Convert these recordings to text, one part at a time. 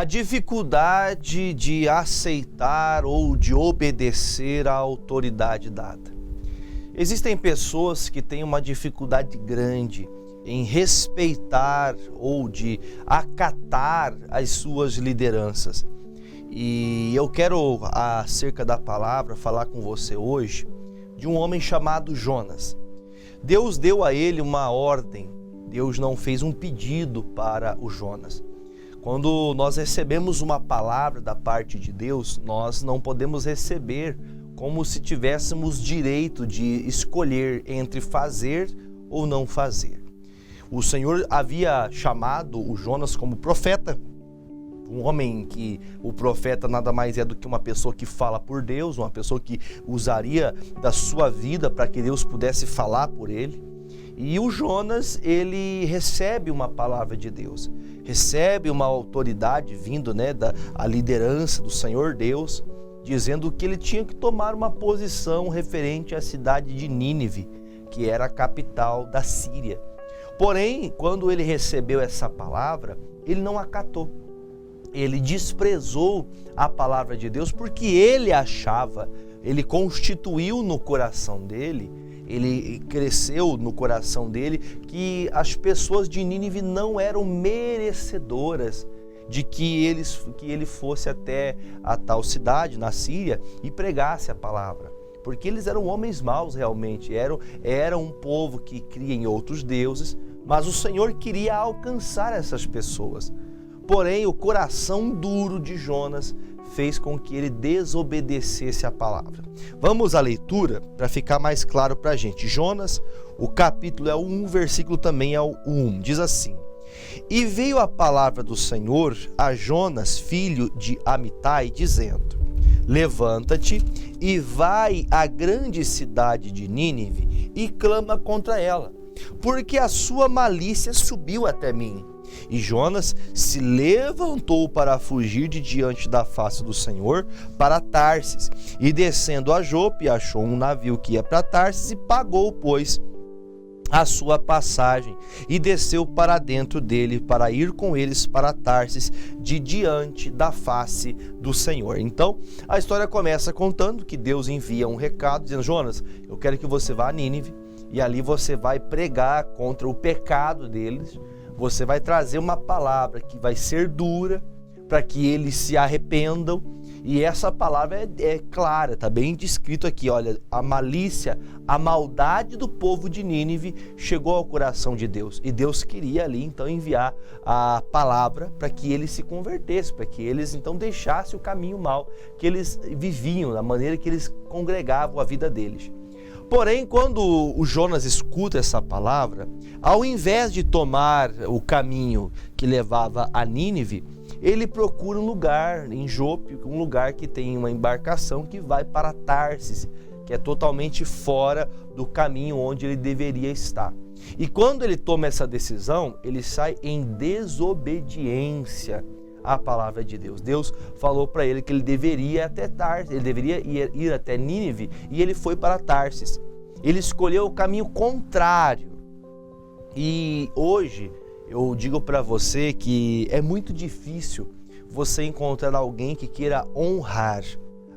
A dificuldade de aceitar ou de obedecer à autoridade dada. Existem pessoas que têm uma dificuldade grande em respeitar ou de acatar as suas lideranças. E eu quero, acerca da palavra, falar com você hoje de um homem chamado Jonas. Deus deu a ele uma ordem, Deus não fez um pedido para o Jonas. Quando nós recebemos uma palavra da parte de Deus, nós não podemos receber como se tivéssemos direito de escolher entre fazer ou não fazer. O Senhor havia chamado o Jonas como profeta, um homem que o profeta nada mais é do que uma pessoa que fala por Deus, uma pessoa que usaria da sua vida para que Deus pudesse falar por ele. E o Jonas, ele recebe uma palavra de Deus, recebe uma autoridade vindo da liderança do Senhor Deus, dizendo que ele tinha que tomar uma posição referente à cidade de Nínive, que era a capital da Síria. Porém, quando ele recebeu essa palavra, ele não acatou. Ele desprezou a palavra de Deus porque ele achava, ele constituiu no coração dele, ele cresceu no coração dele que as pessoas de Nínive não eram merecedoras de que ele fosse até a tal cidade, na Síria, e pregasse a palavra. Porque eles eram homens maus realmente, eram um povo que cria em outros deuses, mas o Senhor queria alcançar essas pessoas. Porém, o coração duro de Jonas fez com que ele desobedecesse a palavra. Vamos à leitura para ficar mais claro para a gente. Jonas, o capítulo é o 1, versículo também é o 1. Diz assim: E veio a palavra do Senhor a Jonas, filho de Amitai, dizendo: Levanta-te e vai à grande cidade de Nínive e clama contra ela, porque a sua malícia subiu até mim. E Jonas se levantou para fugir de diante da face do Senhor para Tarsis, e descendo a Jope, achou um navio que ia para Tarsis e pagou, pois, a sua passagem, e desceu para dentro dele para ir com eles para Tarsis, de diante da face do Senhor. Então, a história começa contando que Deus envia um recado dizendo: Jonas, eu quero que você vá a Nínive, e ali você vai pregar contra o pecado deles. Você vai trazer uma palavra que vai ser dura para que eles se arrependam. E essa palavra é clara, está bem descrito aqui. Olha, a malícia, a maldade do povo de Nínive chegou ao coração de Deus. E Deus queria ali então enviar a palavra para que eles se convertessem, para que eles então deixassem o caminho mau que eles viviam, da maneira que eles congregavam a vida deles. Porém, quando o Jonas escuta essa palavra, ao invés de tomar o caminho que levava a Nínive, ele procura um lugar em Jope, um lugar que tem uma embarcação que vai para Tarsis, que é totalmente fora do caminho onde ele deveria estar. E quando ele toma essa decisão, ele sai em desobediência à palavra de Deus. Deus falou para ele que ele deveria ir até Tarsis, ele deveria ir até Nínive, e ele foi para Tarsis. Ele escolheu o caminho contrário. E hoje eu digo para você que é muito difícil você encontrar alguém que queira honrar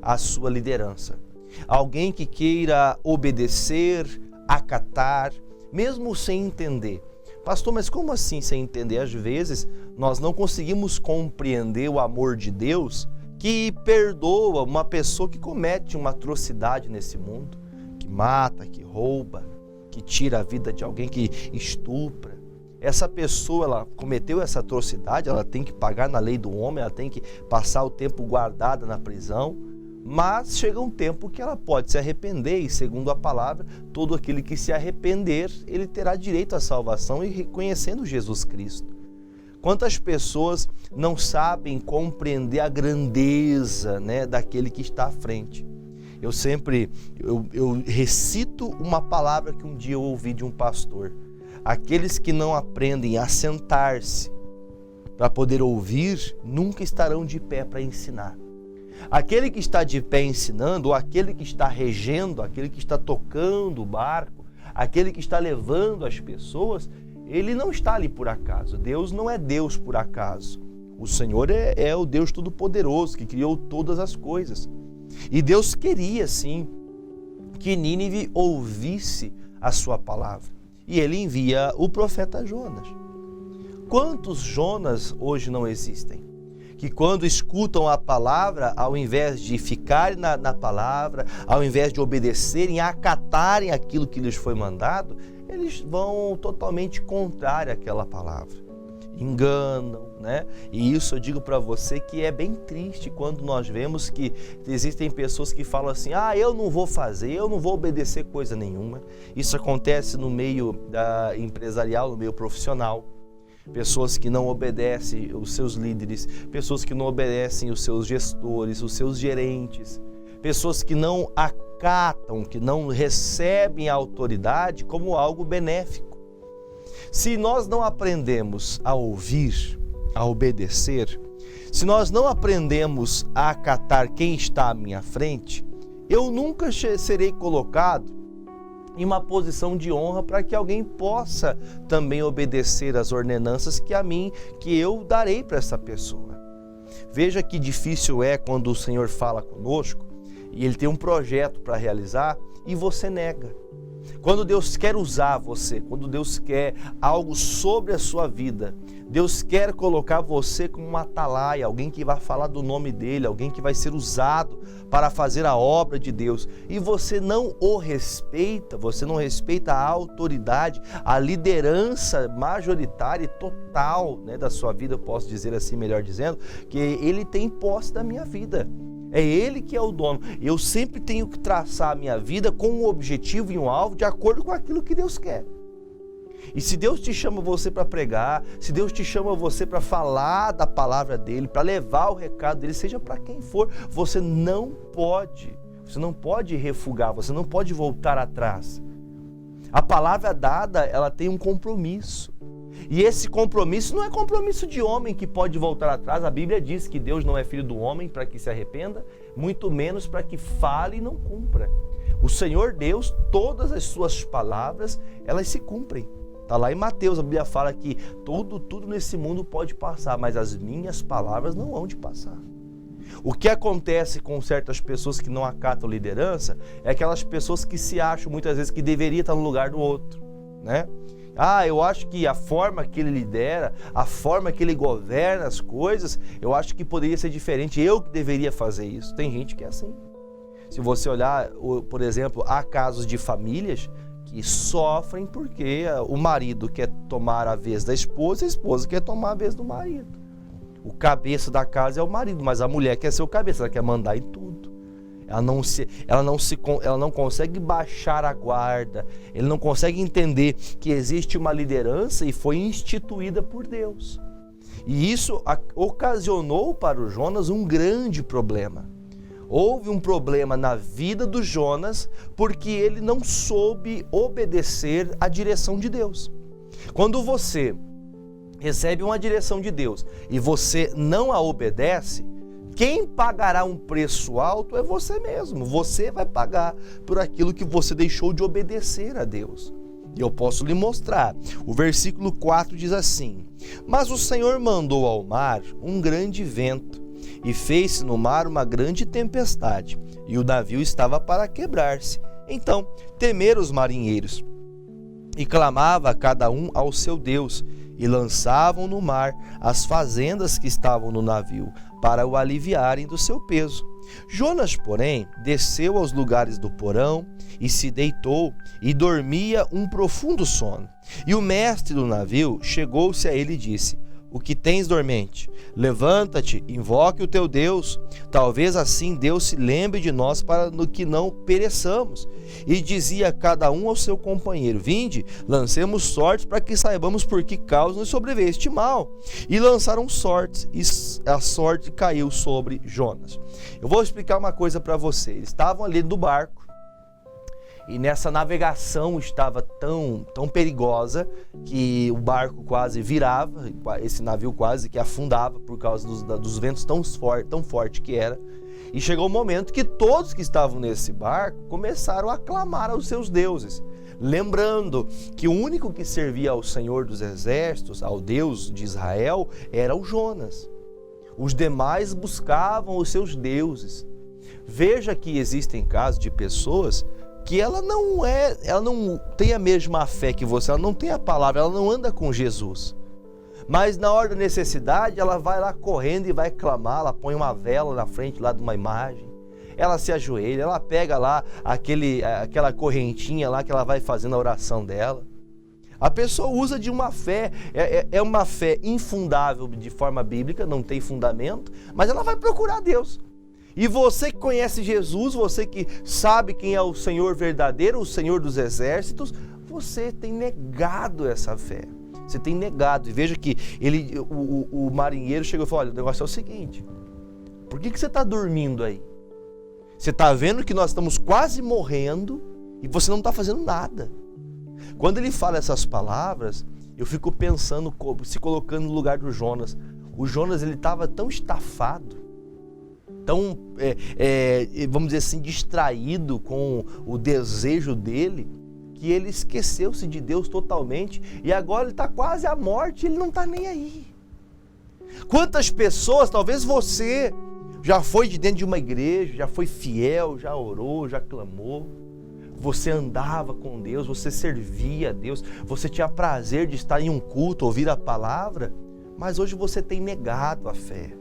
a sua liderança, alguém que queira obedecer, acatar, mesmo sem entender. Pastor, mas como assim sem entender? Às vezes nós não conseguimos compreender o amor de Deus que perdoa uma pessoa que comete uma atrocidade nesse mundo, que mata, que rouba, que tira a vida de alguém, que estupra. Essa pessoa, ela cometeu essa atrocidade, ela tem que pagar na lei do homem, ela tem que passar o tempo guardada na prisão, mas chega um tempo que ela pode se arrepender, e segundo a palavra, todo aquele que se arrepender, ele terá direito à salvação e reconhecendo Jesus Cristo. Quantas pessoas não sabem compreender a grandeza, daquele que está à frente? Eu recito uma palavra que um dia eu ouvi de um pastor: aqueles que não aprendem a sentar-se para poder ouvir, nunca estarão de pé para ensinar. Aquele que está de pé ensinando, ou aquele que está regendo, aquele que está tocando o barco, aquele que está levando as pessoas, ele não está ali por acaso. Deus não é Deus por acaso. O Senhor é o Deus Todo-Poderoso, que criou todas as coisas. E Deus queria, sim, que Nínive ouvisse a sua palavra. E ele envia o profeta Jonas. Quantos Jonas hoje não existem? Que quando escutam a palavra, ao invés de ficarem na palavra, ao invés de obedecerem, acatarem aquilo que lhes foi mandado, eles vão totalmente contrário àquela palavra. Enganam, né? E isso eu digo para você que é bem triste quando nós vemos que existem pessoas que falam assim: eu não vou fazer, eu não vou obedecer coisa nenhuma. Isso acontece no meio empresarial, no meio profissional. Pessoas que não obedecem os seus líderes, pessoas que não obedecem os seus gestores, os seus gerentes, pessoas que não acatam, que não recebem a autoridade como algo benéfico. Se nós não aprendemos a ouvir, a obedecer, se nós não aprendemos a acatar quem está à minha frente, eu nunca serei colocado em uma posição de honra para que alguém possa também obedecer às ordenanças que eu darei para essa pessoa. Veja que difícil é quando o Senhor fala conosco e Ele tem um projeto para realizar e você nega. Quando Deus quer usar você, quando Deus quer algo sobre a sua vida, Deus quer colocar você como uma atalaia, alguém que vai falar do nome dele, alguém que vai ser usado para fazer a obra de Deus, e você não o respeita, você não respeita a autoridade, a liderança majoritária e total, né, da sua vida, eu posso dizer assim, melhor dizendo, que ele tem posse da minha vida. É Ele que é o dono. Eu sempre tenho que traçar a minha vida com um objetivo e um alvo de acordo com aquilo que Deus quer. E se Deus te chama você para pregar, se Deus te chama você para falar da palavra dEle, para levar o recado dEle, seja para quem for, você não pode refugar, você não pode voltar atrás. A palavra dada, ela tem um compromisso. E esse compromisso não é compromisso de homem que pode voltar atrás. A Bíblia diz que Deus não é filho do homem para que se arrependa, muito menos para que fale e não cumpra. O Senhor Deus, todas as suas palavras, elas se cumprem. Está lá em Mateus, a Bíblia fala que tudo nesse mundo pode passar, mas as minhas palavras não hão de passar. O que acontece com certas pessoas que não acatam liderança é aquelas pessoas que se acham muitas vezes que deveria estar no lugar do outro, né? Eu acho que a forma que ele lidera, a forma que ele governa as coisas, eu acho que poderia ser diferente, eu que deveria fazer isso. Tem gente que é assim. Se você olhar, por exemplo, há casos de famílias que sofrem porque o marido quer tomar a vez da esposa, a esposa quer tomar a vez do marido. O cabeça da casa é o marido, mas a mulher quer ser o cabeça, ela quer mandar em tudo. Ela não consegue baixar a guarda, ele não consegue entender que existe uma liderança e foi instituída por Deus. E isso ocasionou para o Jonas um grande problema. Houve um problema na vida do Jonas porque ele não soube obedecer à direção de Deus. Quando você recebe uma direção de Deus e você não a obedece, quem pagará um preço alto é você mesmo. Você vai pagar por aquilo que você deixou de obedecer a Deus. E eu posso lhe mostrar. O versículo 4 diz assim: Mas o Senhor mandou ao mar um grande vento, e fez-se no mar uma grande tempestade, e o navio estava para quebrar-se. Então temeram os marinheiros, e clamava cada um ao seu Deus, e lançavam no mar as fazendas que estavam no navio, para o aliviarem do seu peso. Jonas, porém, desceu aos lugares do porão e se deitou, e dormia um profundo sono. E o mestre do navio chegou-se a ele e disse: O que tens, dormente? Levanta-te, invoque o teu Deus. Talvez assim Deus se lembre de nós para que não pereçamos. E dizia cada um ao seu companheiro: Vinde, lancemos sortes para que saibamos por que causa nos sobreveio este mal. E lançaram sortes, e a sorte caiu sobre Jonas. Eu vou explicar uma coisa para você. Eles estavam ali no barco, e nessa navegação estava tão perigosa que o barco quase virava, esse navio quase que afundava por causa dos ventos tão forte que era. E chegou o momento que todos que estavam nesse barco começaram a clamar aos seus deuses, lembrando que o único que servia ao Senhor dos Exércitos, ao Deus de Israel, era o Jonas. Os demais buscavam os seus deuses. Veja que existem casos de pessoas que ela não tem a mesma fé que você, ela não tem a palavra, ela não anda com Jesus. Mas na hora da necessidade, ela vai lá correndo e vai clamar, ela põe uma vela na frente lá de uma imagem, ela se ajoelha, ela pega lá aquela correntinha lá que ela vai fazendo a oração dela. A pessoa usa de uma fé, é uma fé infundável de forma bíblica, não tem fundamento, mas ela vai procurar Deus. E você que conhece Jesus, você que sabe quem é o Senhor verdadeiro, o Senhor dos exércitos, você tem negado essa fé. Você tem negado. E veja que o marinheiro chegou e falou: olha, o negócio é o seguinte, por que você está dormindo aí? Você está vendo que nós estamos quase morrendo e você não está fazendo nada. Quando ele fala essas palavras, eu fico pensando, se colocando no lugar do Jonas. O Jonas, ele estava tão estafado, tão, vamos dizer assim, distraído com o desejo dele, que ele esqueceu-se de Deus totalmente, e agora ele está quase à morte, ele não está nem aí. Quantas pessoas, talvez você já foi de dentro de uma igreja, já foi fiel, já orou, já clamou, você andava com Deus, você servia a Deus, você tinha prazer de estar em um culto, ouvir a palavra, mas hoje você tem negado a fé.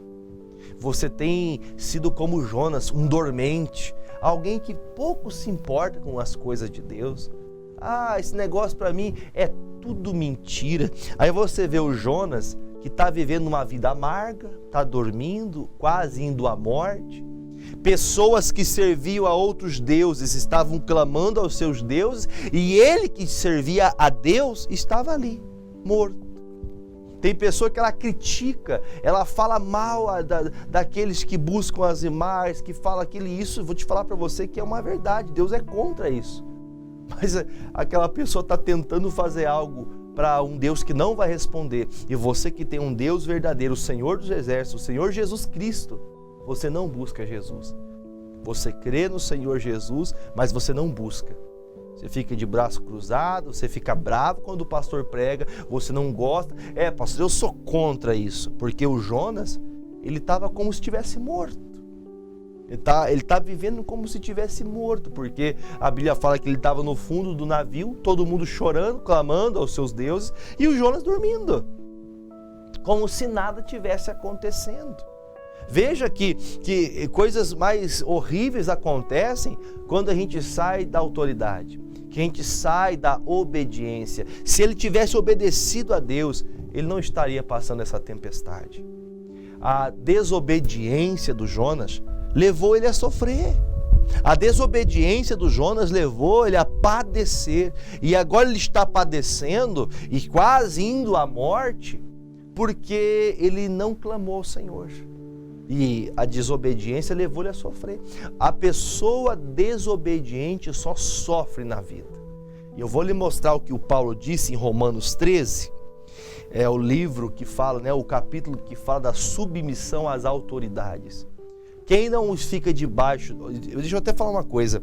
Você tem sido como Jonas, um dormente, alguém que pouco se importa com as coisas de Deus. Ah, esse negócio para mim é tudo mentira. Aí você vê o Jonas, que está vivendo uma vida amarga, está dormindo, quase indo à morte. Pessoas que serviam a outros deuses estavam clamando aos seus deuses, e ele que servia a Deus estava ali, morto. Tem pessoa que ela critica, ela fala mal daqueles que buscam as imagens, que fala aquilo e isso. Vou te falar para você que é uma verdade, Deus é contra isso. Mas aquela pessoa está tentando fazer algo para um Deus que não vai responder. E você que tem um Deus verdadeiro, o Senhor dos Exércitos, o Senhor Jesus Cristo, você não busca Jesus. Você crê no Senhor Jesus, mas você não busca. Você fica de braço cruzado, você fica bravo quando o pastor prega, você não gosta. Pastor, eu sou contra isso. Porque o Jonas, ele estava como se estivesse morto. Ele tá vivendo como se estivesse morto, porque a Bíblia fala que ele estava no fundo do navio, todo mundo chorando, clamando aos seus deuses, e o Jonas dormindo, como se nada tivesse acontecendo. Veja que coisas mais horríveis acontecem quando a gente sai da autoridade, que a gente sai da obediência. Se ele tivesse obedecido a Deus, ele não estaria passando essa tempestade. A desobediência do Jonas levou ele a sofrer. A desobediência do Jonas levou ele a padecer. E agora ele está padecendo e quase indo à morte, porque ele não clamou ao Senhor. E a desobediência levou ele a sofrer. A pessoa desobediente só sofre na vida. E eu vou lhe mostrar o que o Paulo disse em Romanos 13. É o livro que fala, o capítulo que fala da submissão às autoridades. Quem não fica debaixo... Deixa eu até falar uma coisa.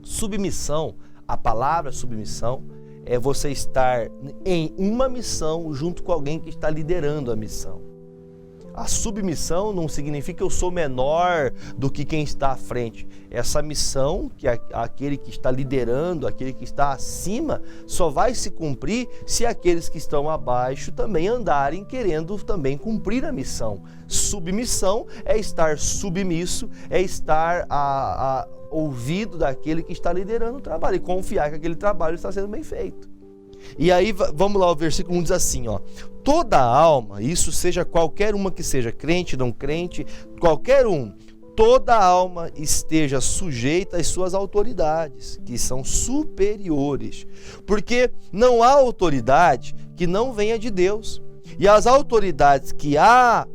Submissão, a palavra submissão, é você estar em uma missão junto com alguém que está liderando a missão. A submissão não significa que eu sou menor do que quem está à frente. Essa missão, que aquele que está liderando, aquele que está acima, só vai se cumprir se aqueles que estão abaixo também andarem querendo também cumprir a missão. Submissão é estar submisso, é estar a ouvido daquele que está liderando o trabalho e confiar que aquele trabalho está sendo bem feito. E aí, vamos lá, o versículo 1 diz assim, toda alma, isso seja qualquer uma que seja crente, não crente, qualquer um, toda alma esteja sujeita às suas autoridades, que são superiores, porque não há autoridade que não venha de Deus, e as autoridades que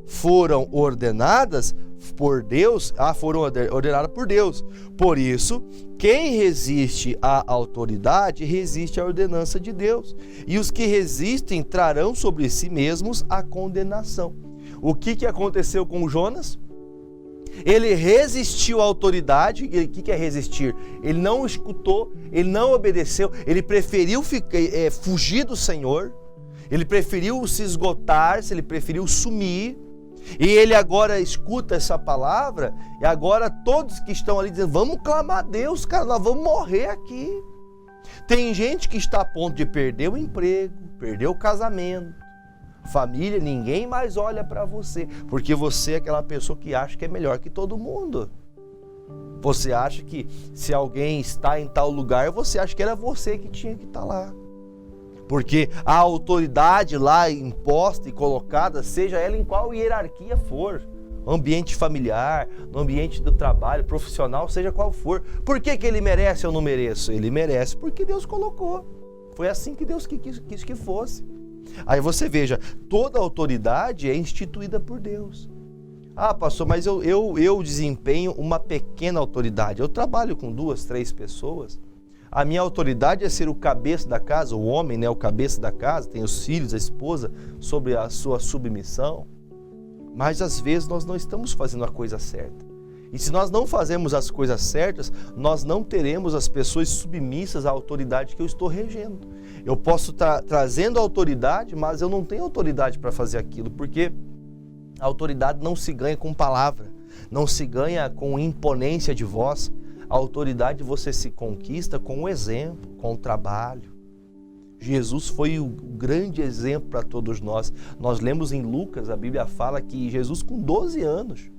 foram ordenadas por Deus, foram ordenadas por Deus. Por isso, quem resiste à autoridade, resiste à ordenança de Deus. E os que resistem trarão sobre si mesmos a condenação. O que aconteceu com Jonas? Ele resistiu à autoridade. O que é resistir? Ele não escutou, ele não obedeceu, ele preferiu fugir do Senhor, ele preferiu se esgotar, ele preferiu sumir. E ele agora escuta essa palavra, e agora todos que estão ali dizendo, vamos clamar a Deus, cara, nós vamos morrer aqui. Tem gente que está a ponto de perder o emprego, perder o casamento, família, ninguém mais olha para você, porque você é aquela pessoa que acha que é melhor que todo mundo. Você acha que se alguém está em tal lugar, você acha que era você que tinha que estar lá. Porque a autoridade lá imposta e colocada, seja ela em qual hierarquia for, ambiente familiar, no ambiente do trabalho, profissional, seja qual for. Por que ele merece ou não mereço? Ele merece porque Deus colocou. Foi assim que Deus quis que fosse. Aí você veja, toda autoridade é instituída por Deus. Ah, pastor, mas eu desempenho uma pequena autoridade. Eu trabalho com 2, 3 pessoas. A minha autoridade é ser o cabeça da casa, o homem, né, o cabeça da casa, tem os filhos, a esposa, sobre a sua submissão. Mas às vezes nós não estamos fazendo a coisa certa. E se nós não fazemos as coisas certas, nós não teremos as pessoas submissas à autoridade que eu estou regendo. Eu posso estar trazendo autoridade, mas eu não tenho autoridade para fazer aquilo, porque a autoridade não se ganha com palavra, não se ganha com imponência de voz. A autoridade você se conquista com o exemplo, com o trabalho. Jesus foi o grande exemplo para todos nós. Nós lemos em Lucas, a Bíblia fala que Jesus com 12 anos,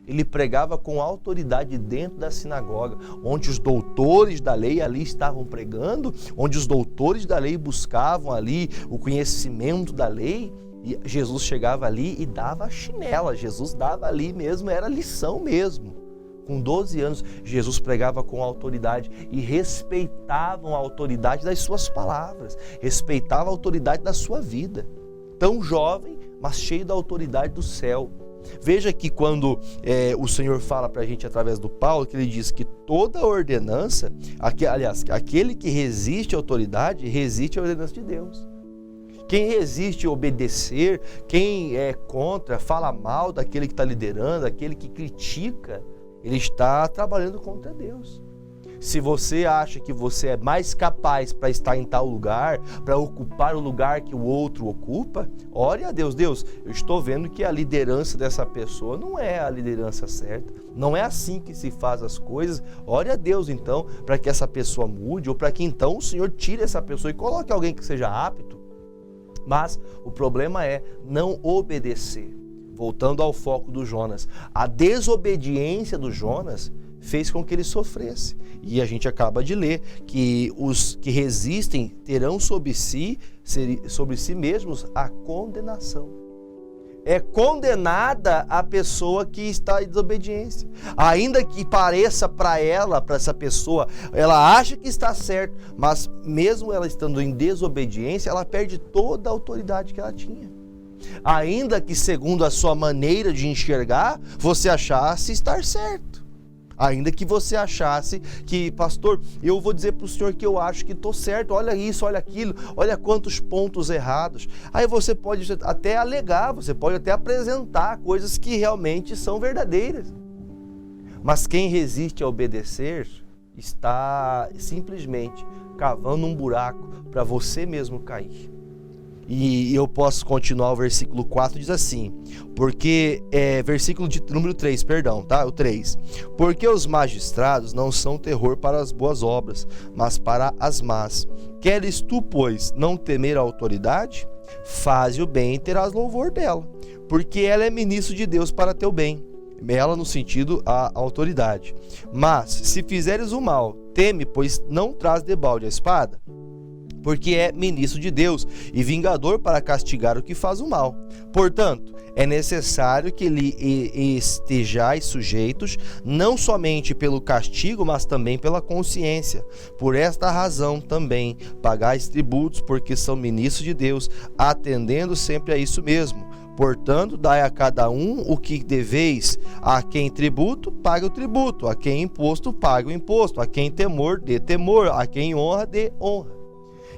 ele pregava com autoridade dentro da sinagoga, onde os doutores da lei ali estavam pregando, onde os doutores da lei buscavam ali o conhecimento da lei, e Jesus chegava ali e dava a chinela, Jesus dava ali mesmo, era lição mesmo. Com 12 anos, Jesus pregava com autoridade e respeitavam a autoridade das suas palavras, respeitava a autoridade da sua vida. Tão jovem, mas cheio da autoridade do céu. Veja que quando o Senhor fala para a gente através do Paulo, que ele diz que toda ordenança, aquele que resiste à autoridade, resiste à ordenança de Deus. Quem resiste a obedecer, quem é contra, fala mal daquele que está liderando, aquele que critica, ele está trabalhando contra Deus. Se você acha que você é mais capaz para estar em tal lugar, para ocupar o lugar que o outro ocupa, ore a Deus. Deus, eu estou vendo que a liderança dessa pessoa não é a liderança certa, não é assim que se faz as coisas. Ore a Deus então, para que essa pessoa mude, ou para que então o Senhor tire essa pessoa e coloque alguém que seja apto. Mas o problema é não obedecer. Voltando ao foco do Jonas, a desobediência do Jonas fez com que ele sofresse. E a gente acaba de ler que os que resistem terão sobre si mesmos a condenação. É condenada a pessoa que está em desobediência. Ainda que pareça para ela, para essa pessoa, ela acha que está certo, mas mesmo ela estando em desobediência, ela perde toda a autoridade que ela tinha. Ainda que segundo a sua maneira de enxergar, você achasse estar certo. Ainda que você achasse que, pastor, eu vou dizer para o senhor que eu acho que estou certo, olha isso, olha aquilo, olha quantos pontos errados. Aí você pode até alegar, você pode até apresentar coisas que realmente são verdadeiras. Mas quem resiste a obedecer está simplesmente cavando um buraco para você mesmo cair. E eu posso continuar, o versículo 4 diz assim, porque, versículo de número 3, perdão, tá? O 3. Porque os magistrados não são terror para as boas obras, mas para as más. Queres tu, pois, não temer a autoridade? Faze o bem e terás louvor dela, porque ela é ministro de Deus para teu bem. Ela no sentido a autoridade. Mas, se fizeres o mal, teme, pois não traz debalde a espada, porque é ministro de Deus e vingador para castigar o que faz o mal. Portanto, é necessário que lhe estejais sujeitos, não somente pelo castigo, mas também pela consciência. Por esta razão também pagais tributos, porque são ministros de Deus, atendendo sempre a isso mesmo. Portanto, dai a cada um o que deveis. A quem tributo, pague o tributo. A quem imposto, pague o imposto. A quem temor, dê temor. A quem honra, dê honra.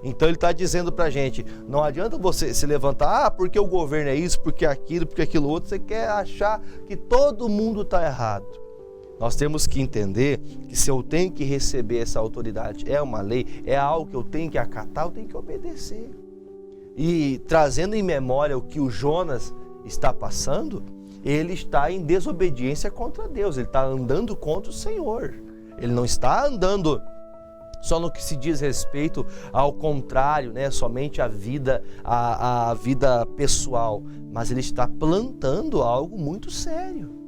Então ele está dizendo para a gente, não adianta você se levantar, porque o governo é isso, porque aquilo outro, você quer achar que todo mundo está errado. Nós temos que entender que se eu tenho que receber essa autoridade, é uma lei, é algo que eu tenho que acatar, eu tenho que obedecer. E trazendo em memória o que o Jonas está passando, ele está em desobediência contra Deus, ele está andando contra o Senhor. Ele não está andando só no que se diz respeito ao contrário, né? Somente a vida pessoal, mas ele está plantando algo muito sério.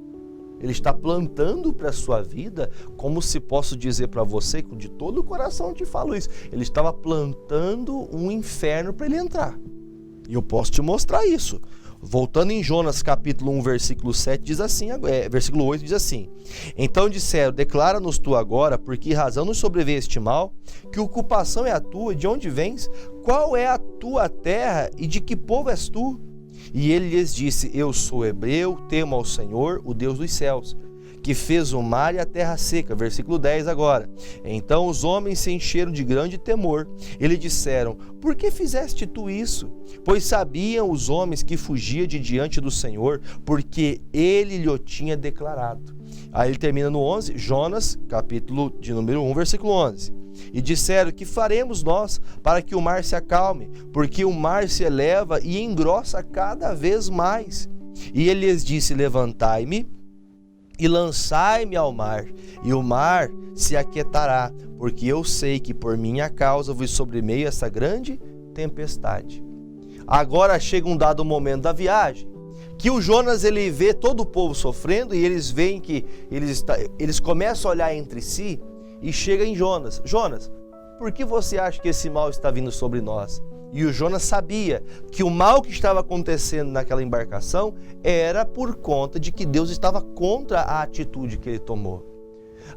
Ele está plantando para a sua vida, como se posso dizer para você, de todo o coração eu te falo isso, ele estava plantando um inferno para ele entrar. E eu posso te mostrar isso. Voltando em Jonas capítulo 1, versículo 7, diz assim, versículo 8 diz assim: Então disseram, declara-nos tu agora, por que razão nos sobreveio este mal? Que ocupação é a tua? De onde vens? Qual é a tua terra e de que povo és tu? E ele lhes disse, eu sou hebreu, temo ao Senhor, o Deus dos céus, que fez o mar e a terra seca. Versículo 10 agora. Então os homens se encheram de grande temor. E lhe disseram, por que fizeste tu isso? Pois sabiam os homens que fugia de diante do Senhor, porque ele lhe tinha declarado. Aí ele termina no 11, Jonas, capítulo de número 1, versículo 11. E disseram, que faremos nós para que o mar se acalme? Porque o mar se eleva e engrossa cada vez mais. E ele lhes disse, levantai-me e lançai-me ao mar, e o mar se aquietará, porque eu sei que por minha causa vos sobremeio essa grande tempestade. Agora chega um dado momento da viagem, que o Jonas ele vê todo o povo sofrendo, e eles veem que eles começam a olhar entre si, e chega em Jonas, Jonas, por que você acha que esse mal está vindo sobre nós? E o Jonas sabia que o mal que estava acontecendo naquela embarcação era por conta de que Deus estava contra a atitude que ele tomou.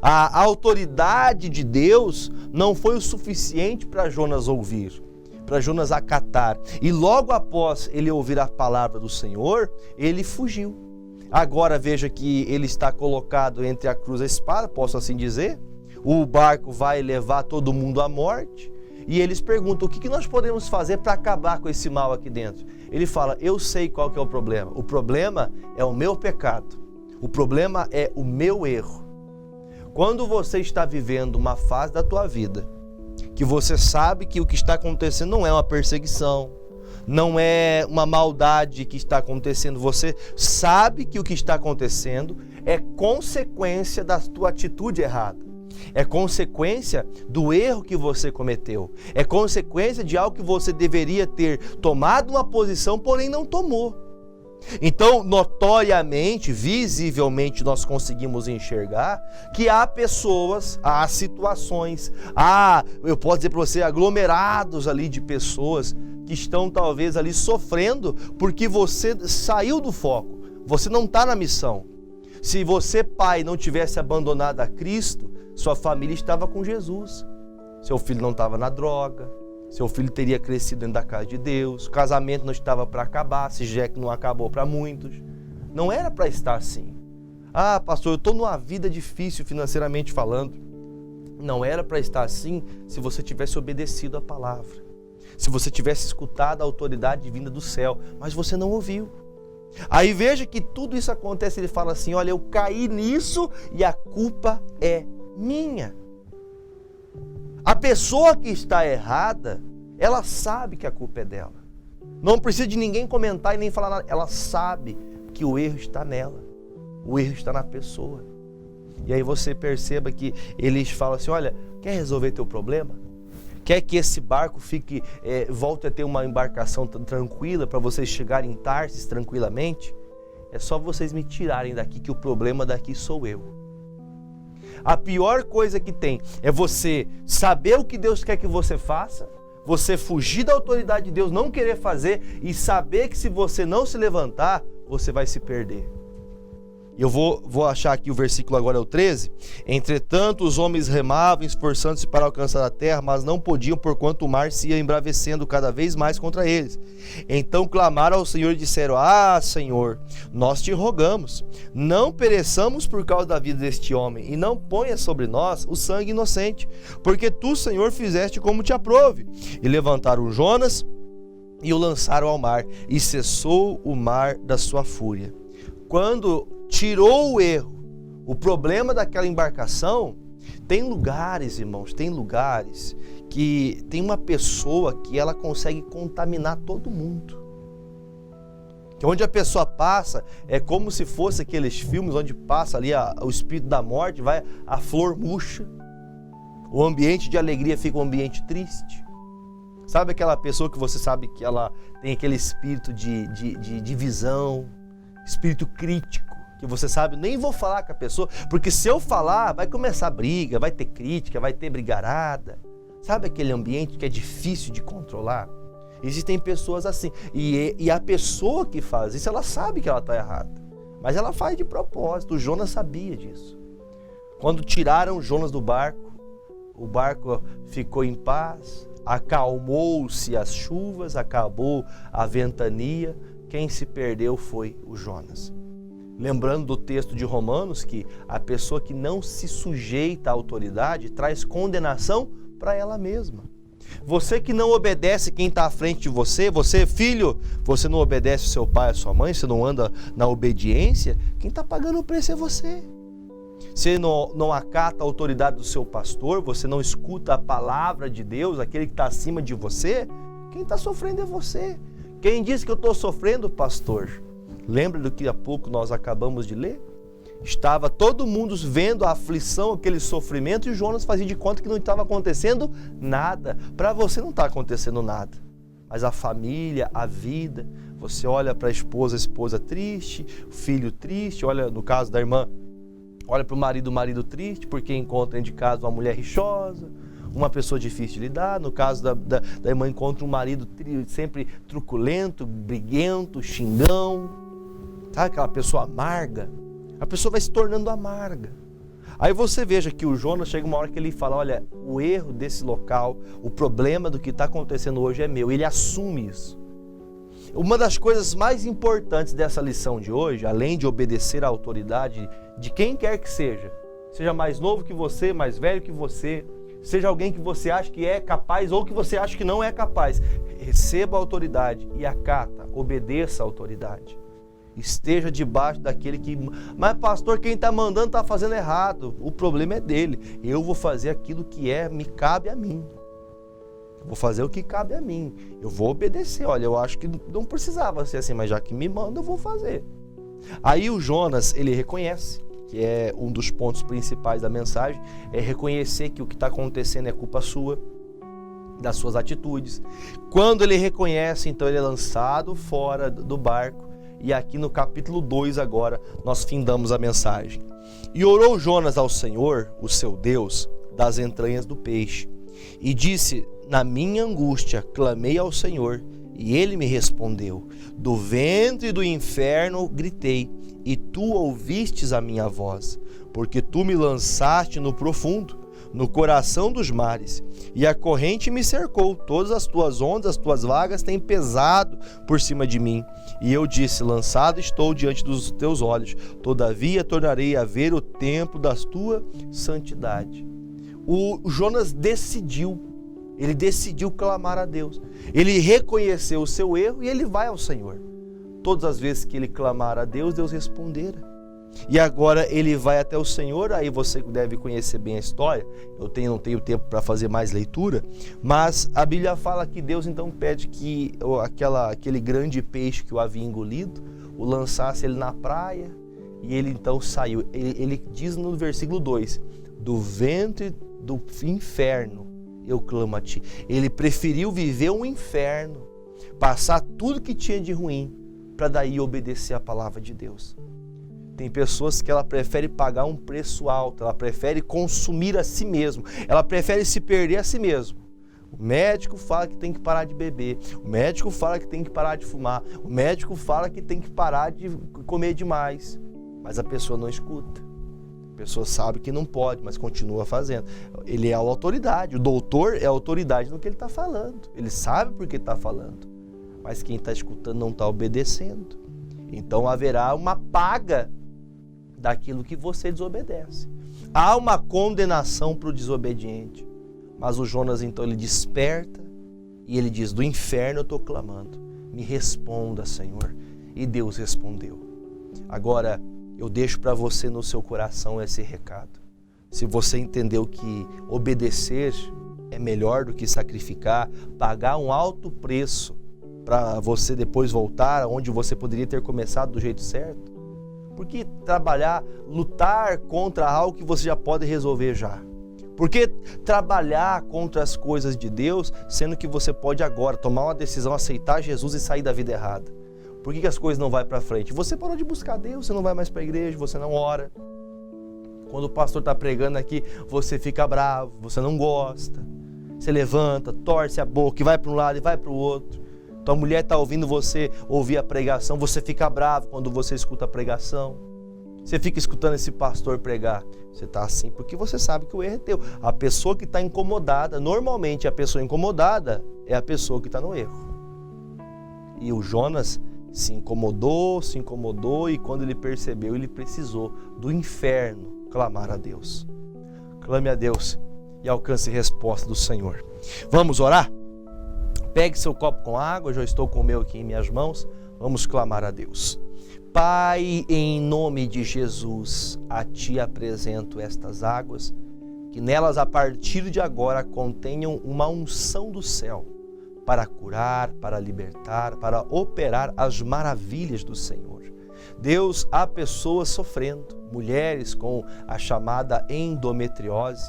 A autoridade de Deus não foi o suficiente para Jonas ouvir, para Jonas acatar. E logo após ele ouvir a palavra do Senhor, ele fugiu. Agora veja que ele está colocado entre a cruz e a espada, posso assim dizer. O barco vai levar todo mundo à morte. E eles perguntam, o que nós podemos fazer para acabar com esse mal aqui dentro? Ele fala, eu sei qual que é o problema. O problema é o meu pecado. O problema é o meu erro. Quando você está vivendo uma fase da tua vida, que você sabe que o que está acontecendo não é uma perseguição, não é uma maldade que está acontecendo, você sabe que o que está acontecendo é consequência da tua atitude errada. É consequência do erro que você cometeu. É consequência de algo que você deveria ter tomado uma posição, porém não tomou. Então, notoriamente, visivelmente, nós conseguimos enxergar que há pessoas, há situações, eu posso dizer para você, aglomerados ali de pessoas que estão talvez ali sofrendo porque você saiu do foco, você não está na missão. Se você, pai, não tivesse abandonado a Cristo, sua família estava com Jesus. Seu filho não estava na droga, seu filho teria crescido dentro da casa de Deus, o casamento não estava para acabar, se já que não acabou para muitos. Não era para estar assim. Pastor, eu estou numa vida difícil financeiramente falando. Não era para estar assim se você tivesse obedecido a palavra. Se você tivesse escutado a autoridade vinda do céu, mas você não ouviu. Aí veja que tudo isso acontece, ele fala assim, olha, eu caí nisso e a culpa é minha. A pessoa que está errada, ela sabe que a culpa é dela. Não precisa de ninguém comentar e nem falar nada. Ela sabe que o erro está nela. O erro está na pessoa. E aí você perceba que eles falam assim, olha, quer resolver teu problema? Quer que esse barco volte a ter uma embarcação tranquila para vocês chegarem em Tarsis tranquilamente? É só vocês me tirarem daqui, que o problema daqui sou eu. A pior coisa que tem é você saber o que Deus quer que você faça, você fugir da autoridade de Deus, não querer fazer e saber que se você não se levantar, você vai se perder. Eu vou achar aqui o versículo agora, é o 13. Entretanto, os homens remavam, esforçando-se para alcançar a terra, mas não podiam, porquanto o mar se ia embravecendo cada vez mais contra eles. Então clamaram ao Senhor e disseram, Senhor, nós te rogamos, não pereçamos por causa da vida deste homem, e não ponha sobre nós o sangue inocente, porque tu, Senhor, fizeste como te aprouve. E levantaram Jonas e o lançaram ao mar, e cessou o mar da sua fúria. Quando tirou o erro, o problema daquela embarcação, tem lugares, irmãos, tem lugares que tem uma pessoa que ela consegue contaminar todo mundo. Que onde a pessoa passa, é como se fosse aqueles filmes onde passa ali o espírito da morte, vai, a flor murcha, o ambiente de alegria fica um ambiente triste. Sabe aquela pessoa que você sabe que ela tem aquele espírito de divisão, espírito crítico, que você sabe, nem vou falar com a pessoa, porque se eu falar, vai começar briga, vai ter crítica, vai ter brigarada. Sabe aquele ambiente que é difícil de controlar? Existem pessoas assim, e a pessoa que faz isso, ela sabe que ela está errada, mas ela faz de propósito. O Jonas sabia disso. Quando tiraram Jonas do barco, o barco ficou em paz, acalmou-se as chuvas, acabou a ventania, quem se perdeu foi o Jonas. Lembrando do texto de Romanos, que a pessoa que não se sujeita à autoridade traz condenação para ela mesma. Você que não obedece quem está à frente de você, você filho, você não obedece o seu pai, a sua mãe, você não anda na obediência, quem está pagando o preço é você. Você não acata a autoridade do seu pastor, você não escuta a palavra de Deus, aquele que está acima de você, quem está sofrendo é você. Quem disse que eu estou sofrendo, pastor? Lembra do que há pouco nós acabamos de ler? Estava todo mundo vendo a aflição, aquele sofrimento, e Jonas fazia de conta que não estava acontecendo nada. Para você não está acontecendo nada, mas a família, a vida, você olha para a esposa triste, o filho triste, olha no caso da irmã, olha para o marido triste, porque encontra dentro de casa uma mulher rixosa, uma pessoa difícil de lidar. No caso da irmã, encontra um marido sempre truculento, briguento, xingão, sabe aquela pessoa amarga? A pessoa vai se tornando amarga. Aí você veja que o Jonas chega uma hora que ele fala, olha, o erro desse local, o problema do que está acontecendo hoje é meu. Ele assume isso. Uma das coisas mais importantes dessa lição de hoje, além de obedecer à autoridade de quem quer que seja mais novo que você, mais velho que você, seja alguém que você acha que é capaz ou que você acha que não é capaz, receba a autoridade e acata, obedeça à autoridade. Esteja debaixo daquele que... Mas pastor, quem está mandando está fazendo errado. O problema é dele. Eu vou fazer aquilo que me cabe a mim. Eu vou fazer o que cabe a mim. Eu vou obedecer. Olha, eu acho que não precisava ser assim, mas já que me manda, eu vou fazer. Aí o Jonas, ele reconhece, que é um dos pontos principais da mensagem, é reconhecer que o que está acontecendo é culpa sua, das suas atitudes. Quando ele reconhece, então ele é lançado fora do barco. E aqui no capítulo 2 agora, nós findamos a mensagem. E orou Jonas ao Senhor, o seu Deus, das entranhas do peixe. E disse, na minha angústia, clamei ao Senhor, e ele me respondeu. Do ventre do inferno gritei, e tu ouvistes a minha voz. Porque tu me lançaste no profundo, no coração dos mares, e a corrente me cercou, todas as tuas ondas, as tuas vagas têm pesado por cima de mim. E eu disse, lançado estou diante dos teus olhos, todavia tornarei a ver o templo da tua santidade. O Jonas decidiu clamar a Deus. Ele reconheceu o seu erro e ele vai ao Senhor. Todas as vezes que ele clamar a Deus, Deus respondera. E agora ele vai até o Senhor. Aí você deve conhecer bem a história. Eu não tenho tempo para fazer mais leitura, mas a Bíblia fala que Deus então pede que aquele grande peixe que o havia engolido, o lançasse ele na praia, e ele então saiu. Ele diz no versículo 2, do ventre do inferno eu clamo a ti. Ele preferiu viver um inferno, passar tudo que tinha de ruim, para daí obedecer a palavra de Deus. Tem pessoas que ela prefere pagar um preço alto, ela prefere consumir a si mesmo, ela prefere se perder a si mesmo. O médico fala que tem que parar de beber, o médico fala que tem que parar de fumar, o médico fala que tem que parar de comer demais, mas a pessoa não escuta. A pessoa sabe que não pode, mas continua fazendo. Ele é a autoridade, o doutor é a autoridade no que ele está falando, ele sabe por que está falando, mas quem está escutando não está obedecendo. Então haverá uma paga daquilo que você desobedece. Há uma condenação para o desobediente. Mas o Jonas então ele desperta e ele diz, do inferno eu estou clamando, me responda, Senhor. E Deus respondeu. Agora eu deixo para você no seu coração esse recado. Se você entendeu que obedecer é melhor do que sacrificar, pagar um alto preço para você depois voltar onde você poderia ter começado do jeito certo? Por que trabalhar, lutar contra algo que você já pode resolver já? Por que trabalhar contra as coisas de Deus, sendo que você pode agora tomar uma decisão, aceitar Jesus e sair da vida errada? Por que as coisas não vão para frente? Você parou de buscar Deus, você não vai mais para a igreja, você não ora. Quando o pastor está pregando aqui, você fica bravo, você não gosta. Você levanta, torce a boca e vai para um lado e vai para o outro. Tua mulher está ouvindo você ouvir a pregação, você fica bravo quando você escuta a pregação. Você fica escutando esse pastor pregar. Você está assim porque você sabe que o erro é teu. A pessoa que está incomodada, normalmente a pessoa incomodada é a pessoa que está no erro. E o Jonas se incomodou e quando ele percebeu, ele precisou do inferno clamar a Deus. Clame a Deus e alcance resposta do Senhor. Vamos orar? Pegue seu copo com água, eu já estou com o meu aqui em minhas mãos. Vamos clamar a Deus. Pai, em nome de Jesus, a Ti apresento estas águas, que nelas a partir de agora contenham uma unção do céu para curar, para libertar, para operar as maravilhas do Senhor. Deus, há pessoas sofrendo, mulheres com a chamada endometriose,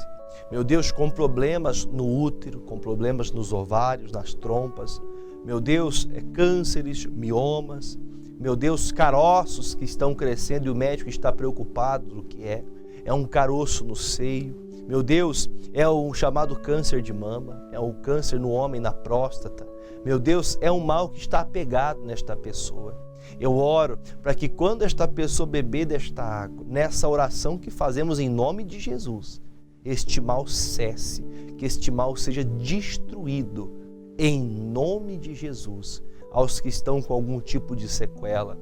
meu Deus, com problemas no útero, com problemas nos ovários, nas trompas, meu Deus, cânceres, miomas, meu Deus, caroços que estão crescendo e o médico está preocupado do que é um caroço no seio, meu Deus, é o chamado câncer de mama, é o câncer no homem na próstata, meu Deus, é um mal que está apegado nesta pessoa. Eu oro para que quando esta pessoa beber desta água, nessa oração que fazemos em nome de Jesus, este mal cesse, que este mal seja destruído em nome de Jesus. Aos que estão com algum tipo de sequela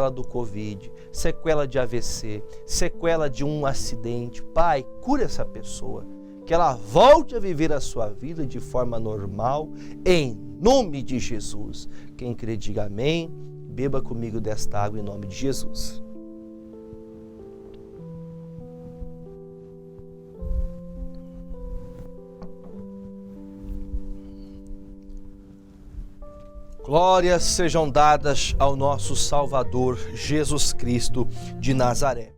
do Covid, sequela de AVC, sequela de um acidente, Pai, cura essa pessoa, que ela volte a viver a sua vida de forma normal, em nome de Jesus. Quem crê, diga amém. Beba comigo desta água em nome de Jesus. Glórias sejam dadas ao nosso Salvador Jesus Cristo de Nazaré.